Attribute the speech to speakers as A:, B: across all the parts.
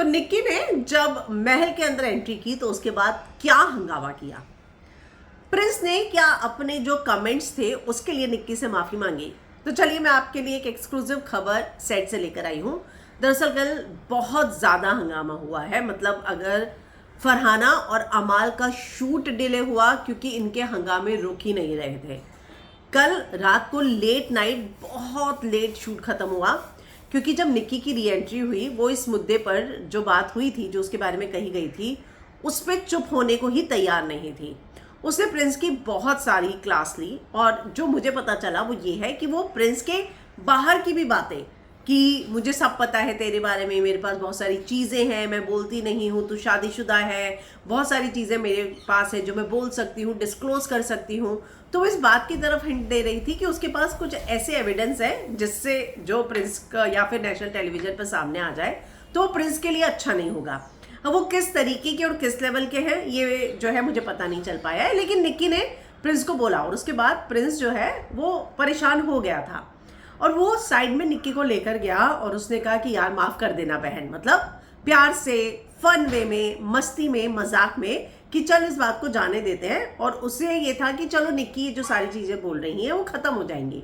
A: तो निक्की ने जब महल के अंदर एंट्री की तो उसके बाद क्या हंगामा किया। प्रिंस ने क्या अपने जो कमेंट्स थे उसके लिए निक्की से माफी मांगी। तो चलिए मैं आपके लिए एक एक्सक्लूसिव खबर सेट से लेकर आई हूँ। दरअसल कल बहुत ज़्यादा हंगामा हुआ है। मतलब अगर फरहाना और अमाल का शूट डिले हुआ क्योंकि इनके हंगामे रुक ही नहीं रहे थे। कल रात को लेट नाइट बहुत लेट शूट खत्म हुआ क्योंकि जब निक्की की री एंट्री हुई वो इस मुद्दे पर जो बात हुई थी, जो उसके बारे में कही गई थी, उस पर चुप होने को ही तैयार नहीं थी। उसने प्रिंस की बहुत सारी क्लास ली और जो मुझे पता चला वो ये है कि वो प्रिंस के बाहर की भी बातें कि मुझे सब पता है तेरे बारे में, मेरे पास बहुत सारी चीज़ें हैं, मैं बोलती नहीं हूँ, तू शादीशुदा है, बहुत सारी चीज़ें मेरे पास है जो मैं बोल सकती हूँ, डिस्क्लोज कर सकती हूँ। तो इस बात की तरफ हिंट दे रही थी कि उसके पास कुछ ऐसे एविडेंस है जिससे जो प्रिंस का या फिर नेशनल टेलीविजन पर सामने आ जाए तो प्रिंस के लिए अच्छा नहीं होगा। अब वो किस तरीके के और किस लेवल के हैं ये जो है मुझे पता नहीं चल पाया है, लेकिन निक्की ने प्रिंस को बोला और उसके बाद प्रिंस जो है वो परेशान हो गया था और वो साइड में निक्की को लेकर गया और उसने कहा कि यार माफ कर देना बहन, मतलब प्यार से, फन वे में, मस्ती में, मजाक में कि चल इस बात को जाने देते हैं। और उससे ये था कि चलो निक्की जो सारी चीजें बोल रही हैं वो खत्म हो जाएंगी।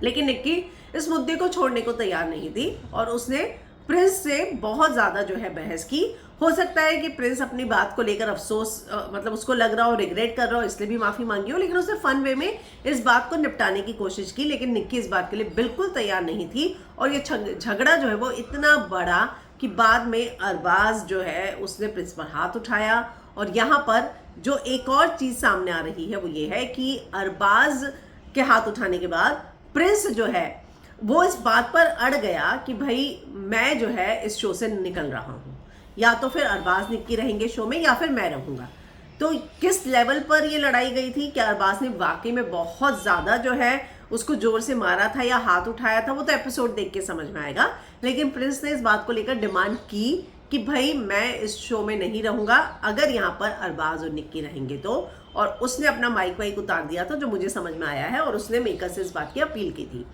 A: लेकिन निक्की इस मुद्दे को छोड़ने को तैयार नहीं थी और उसने प्रिंस से बहुत ज्यादा जो है बहस की। हो सकता है कि प्रिंस अपनी बात को लेकर अफसोस मतलब उसको लग रहा हो, रिग्रेट कर रहा हो, इसलिए भी माफी मांगी हो, लेकिन उसने फन वे में इस बात को निपटाने की कोशिश की। लेकिन निक्की इस बात के लिए बिल्कुल तैयार नहीं थी और ये झगड़ा जो है वो इतना बड़ा कि बाद में अरबाज जो है उसने प्रिंस पर हाथ उठाया। और यहाँ पर जो एक और चीज सामने आ रही है वो ये है कि अरबाज के हाथ उठाने के बाद प्रिंस जो है वो इस बात पर अड़ गया कि भाई मैं जो है इस शो से निकल रहा हूँ, या तो फिर अरबाज निक्की रहेंगे शो में या फिर मैं रहूंगा। तो किस लेवल पर ये लड़ाई गई थी कि अरबाज ने वाकई में बहुत ज्यादा जो है उसको जोर से मारा था या हाथ उठाया था, वो तो एपिसोड देख के समझ में आएगा। लेकिन प्रिंस ने इस बात को लेकर डिमांड की कि भाई मैं इस शो में नहीं रहूंगा अगर यहाँ पर अरबाज और निक्की रहेंगे तो। और उसने अपना माइक वाइक उतार दिया था जो मुझे समझ में आया है और उसने मेकर से इस बात की अपील की थी।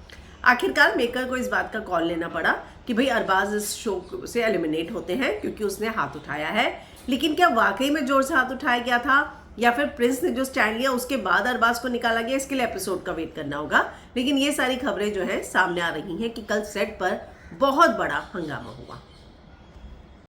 A: आखिरकार मेकर को इस बात का कॉल लेना पड़ा कि भाई अरबाज इस शो से एलिमिनेट होते हैं क्योंकि उसने हाथ उठाया है। लेकिन क्या वाकई में जोर से हाथ उठाया गया था या फिर प्रिंस ने जो स्टैंड लिया उसके बाद अरबाज को निकाला गया, इसके लिए एपिसोड का वेट करना होगा। लेकिन ये सारी खबरें जो है सामने आ रही हैं कि कल सेट पर बहुत बड़ा हंगामा हुआ।